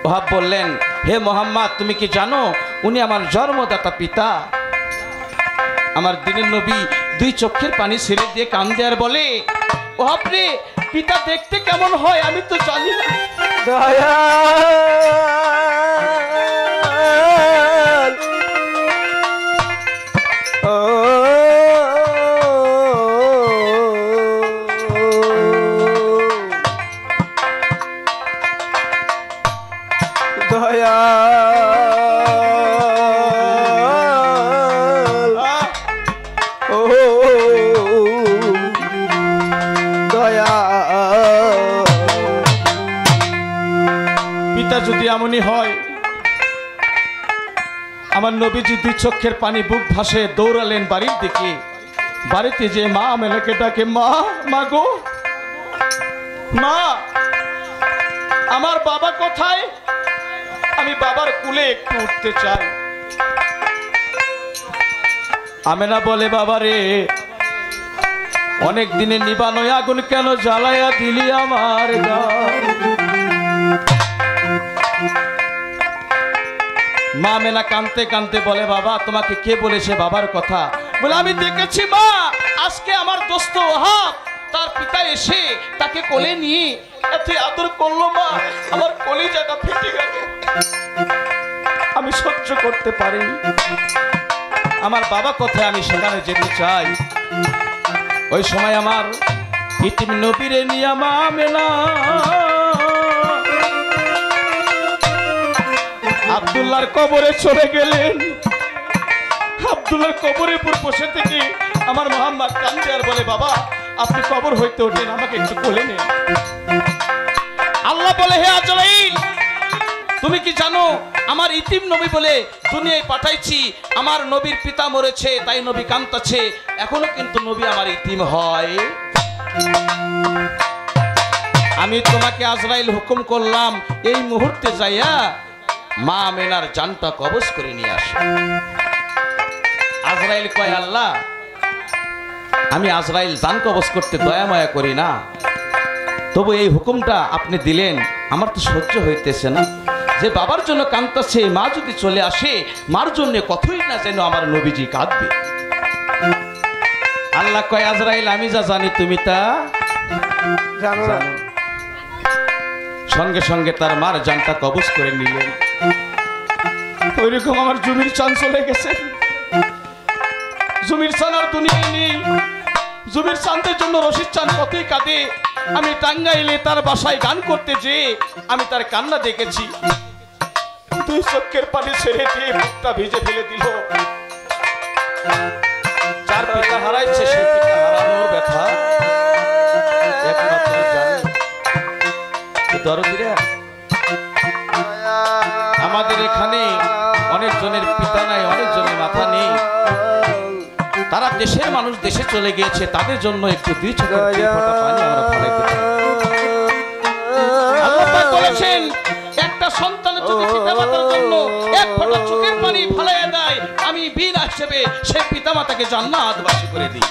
ওহাব বললেন, হে মোহাম্মদ, তুমি কি জানো উনি আমার জন্মদাতা পিতা? আমার দিনের নবী দুই চোখের পানি ছেড়ে দিয়ে কান্দে আর বলে, ওহাব রে, পিতা দেখতে কেমন হয় আমি তো জানি না। পিতা যদি এমনই হয়, আমার নবীজি দুই চোখের পানি বুক ভাসে দৌড়ালেন বাড়ির দিকে। বাড়িতে যে মা আমেনাকে ডাকে, মা, মা গো, মা, আমার বাবা কোথায়? আমি বাবার কুলে একটু উঠতে চাই। আমেনা বলে, বাবা রে, অনেক দিনে নিবানো আগুন কেন জ্বালাইয়া দিলি আমার গান? মা আমেনা কাঁদতে কাঁদতে বলে, বাবা, তোমাকে কে বলেছে বাবার কথা? বলে, আমি দেখেছি মা, আজকে আমার দোস্ত ওহাব তার পিতা এসে তাকে কোলে নিয়ে এত আদর করলো মা, আমার কলিজাটা ফেটে গেল। আমি সহ্য করতে পারিনি। আমার বাবা কোথায়? আমি সেখানে যেতে চাই। ওই সময় আমার ইতিম নবীরে নিয়ে মা আমেনা আব্দুল্লাহর কবরে চলে গেলেন। আব্দুল্লাহর কবরের উপর বসে থেকে আমার মোহাম্মদ কান্দে আর বলে, বাবা, আপনি কবর হইতে ওঠেন, আমাকে একটু কোলে নেন। আল্লাহ বলে, হে আজরাইল, তুমি কি জানো আমার ইতিম নবী বলে দুনিয়ায় পাঠাইছি? আমার নবীর পিতা মরেছে, তাই নবী কাঁদতেছে। এখনো কিন্তু নবী আমার ইতিম হয়। আমি তোমাকে আজরাইল হুকুম করলাম, এই মুহূর্তে যাইয়া মা আমেনার জানটা কবজ করে নিয়ে আসো। আজরাইল কয়, আল্লাহ, আমি আজরাইল জান কবজ করতে দয়া মায়া করি না, তবু এই হুকুমটা আপনি দিলেন, আমার তো সহ্য হইতেছে না। যে বাবার জন্য কাঁদতেছে, মা যদি চলে আসে, মার জন্য কতই না যেন আমার নবীজি কাঁদবে। আল্লাহ কয়, আজরাইল, আমি যা জানি তুমি তা জানো না। সঙ্গে সঙ্গে তার মার জানটা কবজ করে নিলেন। ওইরকম আমার জমির চান চলে গেছে। জমির চান আর দুনিয়ায় নেই। জমির চাঁদের জন্য রশিদ চান কতই কাঁদে। আমি টাঙ্গাইলে তার বাসায় গান করতে যেয়ে আমি তার কান্না দেখেছি। দুই চোখের পানি ছেড়ে দিয়ে মুখটা ভিজে ফেলে দিল। যার পিতা হারাইছে, সেই পিতা হারানোর ব্যথা একমাত্র জানে। দরদিরা, আমাদের এখানে অনেকজনের পিতা নাই, অনেকজনের মাথা নেই। তারা দেশের মানুষ দেশে চলে গিয়েছে, তাদের জন্য একটু দুই চোখের ফোঁটা পানি আমরা ফেলাইতে পারি। আল্লাহ পাক বলেছেন, একটা সন্তান যদি পিতামাতার জন্য এক ফোঁটা চোখের পানি ফেলাইয়া দেয়, আমি বিনা হিসেবে সেই পিতামাতাকে জান্নাতবাসী করে দিই।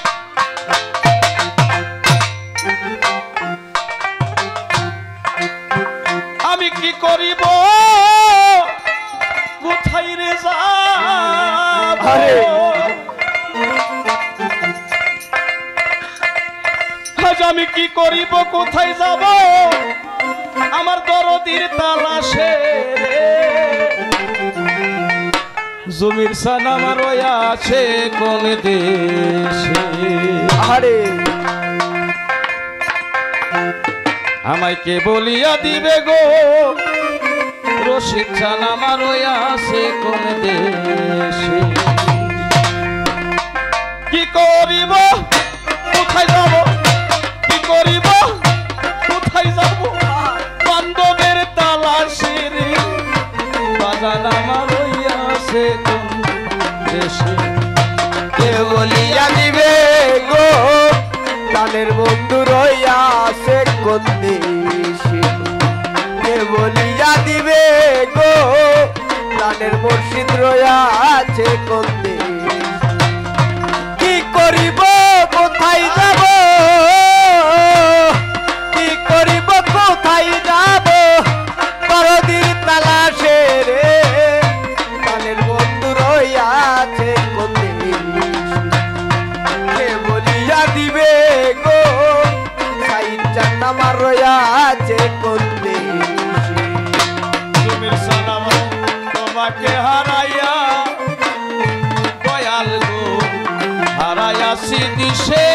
আমি কি করিব, কোথায় রে যাব? আজ আমি কি করিব, কোথায় যাব? আমার দরদির তালাশে জমির সান আমার আছে কোন দেশে। আরে আমায় কে বলিয়া দিবে গো, রশিদ চান আমার আছে কোন দেশে। কি করিব, কোথায় যাব? কি করিব, কোথায় যাব? বান্ধবের তালাশে রে বাজান আমার আছে কোন দেশে। কে বলিয়া দিবে গো, প্রাণের বন্ধু রইয়াছে কোন দেশে। কে বলিয়া দিবে গো, প্রাণের মুর্শিদ রইয়াছে কোন দেশে। কি করিব, কোথায় যাব? কি করিব, কোথায় যাব? দরদির তালা তোমাকে হারাইয়া দয়াল গো হারাইয়াছি দিশে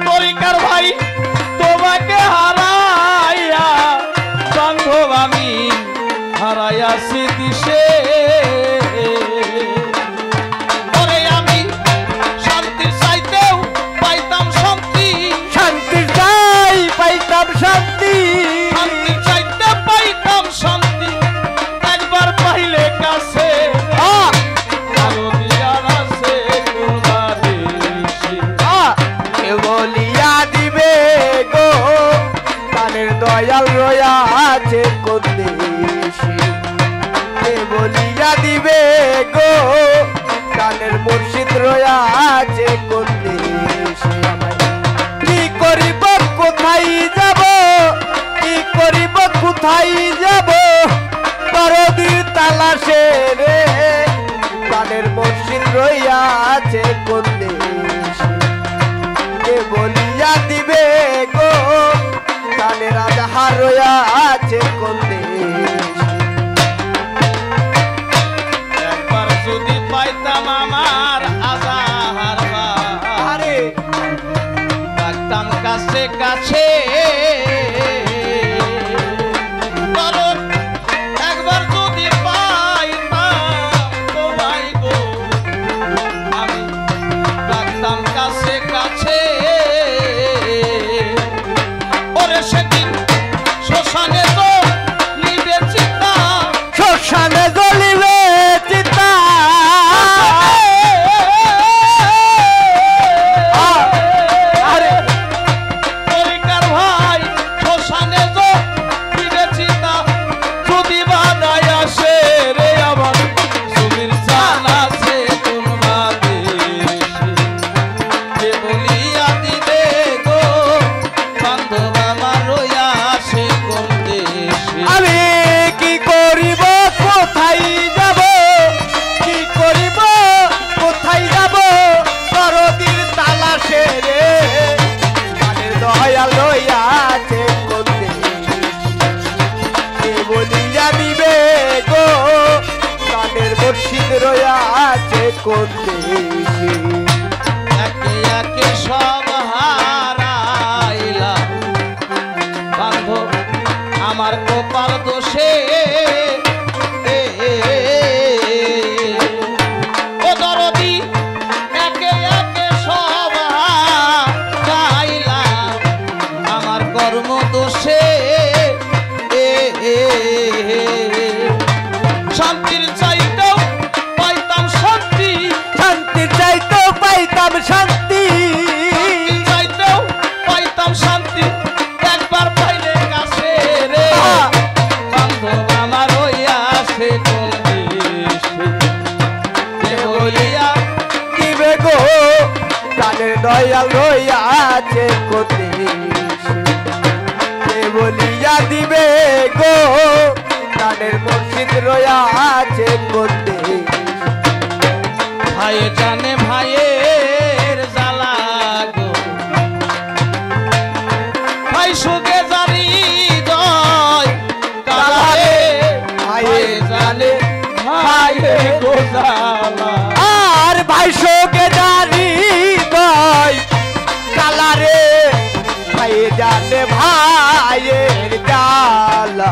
তরিকার ভাই তোমাকে হারাইয়া বান্ধব আমি হারাইয়াছি দিশে ওরে আমি শান্তি চাইতেও পাইতাম শান্তি শান্তি চাই পাইতাম শান্তি শান্তি চাইতে পাইতাম শান্তি একবার পাইলে কাছে আরো দিয়ার আছে কুরবানি কে বলিয়া দিবে গো কানের দয়াল রয়া আছে কোন দেশে কে বলিয়া দিবে গো কানের মুর্শিদ রয়া আছে কোন দেশে কি করিব কোথায় যাব কি করিব কোথায় যাব দরদির তালাশে রে কানের মুর্শিদ রয়া আছে কোন দেশে কে বলিয়া দিবে গো কানের আধার রয়া আছে কোন দেশে একবার যদি পাইতাম আমার আজাহার আরে রাখতাম কাছে কাছে কারণ একবার যদি পাইতাম তোমায় গো আমি রাখতাম কাছে কাছে ওরে সেদিন শ্মশানে তো নিবে চিতা শ্মশানে জ্বলিবে চিতা আরে তরিকার ভাই শ্মশানে তো নিবে চিতা যদি বাদায় আসে রে আমার সুবীর জান আছে কোন বাদেশে কে বলিয়া দিবে গো বান্ধব আমার রইয়া আসে কোন দেশে আমি কি করিব কোথায় যাব কি করিব কোথায় যাব দরদির তালাশে রে কানের দয়াল রয়া আছে কোন দেশে কে বলিয়া দিবে গো কানের মুর্শিদ রয়া আছে কোন দেশে একে একে সব হারাইলা বান্ধব আমার কপাল দোষে ও দরদি একে একে সব হারাইলা আমার কর্ম দোষে শান্তির চাইতেও পাইতাম শান্তি শান্তি চাইতো পাইতাম শান্তি চাইতেও পাইতাম শান্তি একবার পাইলে কাছে রে বান্ধব আমার হইয়া আসে কোন দেশে কে বলিয়া দিবে গো কানের দয়াল রয়া আছে কোন দেশে কে বলিয়া দিবে গো কানের মুর্শিদ রয়া আছে কোন দেশে ভাই জানে ভাইয়ের জ্বালা গো ভাই সুখে জানি দয় কালারে ভাই জানে ভাইয়ের গো জ্বালা আর ভাই শোকে জানি ভাই কালারে ভাই জানে ভাইয়ের জ্বালা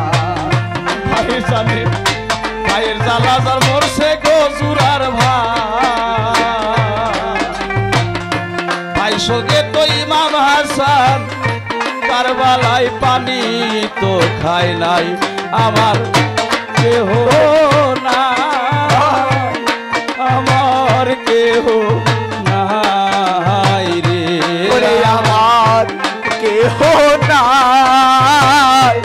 ভাই জানে ভাইয়ের জ্বালা যার মরছে গো জুরার ভাই সঙ্গে তো ইমাম হাসান কারবালায় পানি তো খায় নাই আমার কেহ না আমার কেহ নাই রে ওরে আমার কেহ নাই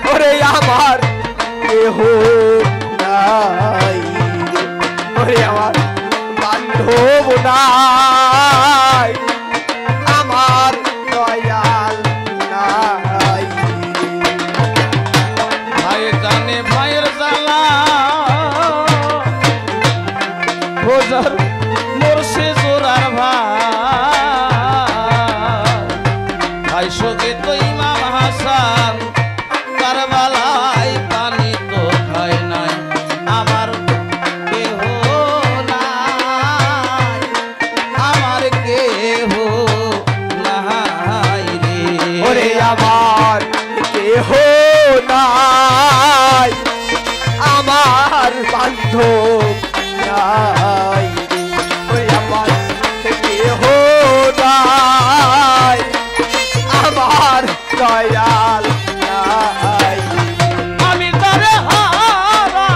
ওরে আমার কেহ নাই ওরে আমার বান্ধব নাই আমার দয়াল নাই ভাই জানে ভাইয়ের জ্বালা খোঁজার মরছে জোরার ভাই সঙ্গে তো ইমাম হাসান কারবালা কেহ নাই আমার বান্ধব নাই ওরে আমার কেহ নাই আমার দয়াল নাই আমি তারে হারা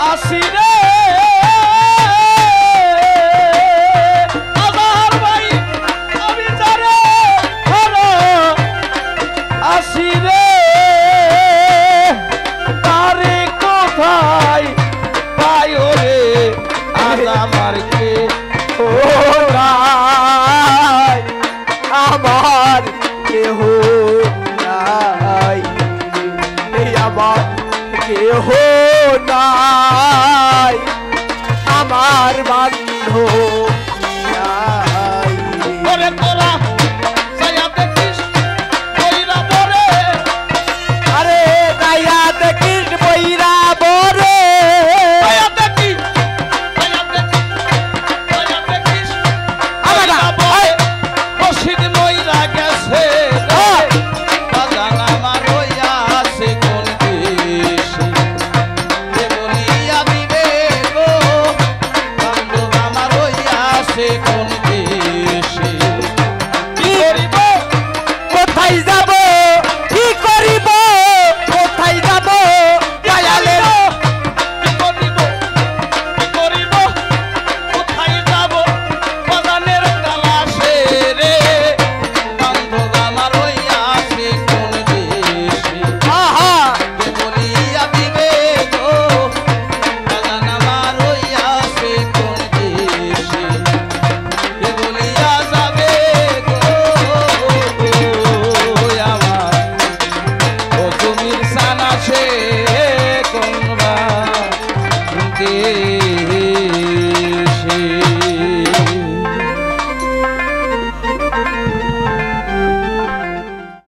আসি রে আবার ভাই আমি তারে হারা আসি রে তারে কোথায় পাই ওরে আজ আমার কে ও নাই আমার কেহ নাই আমার কেহ নাই আমার বান্ধব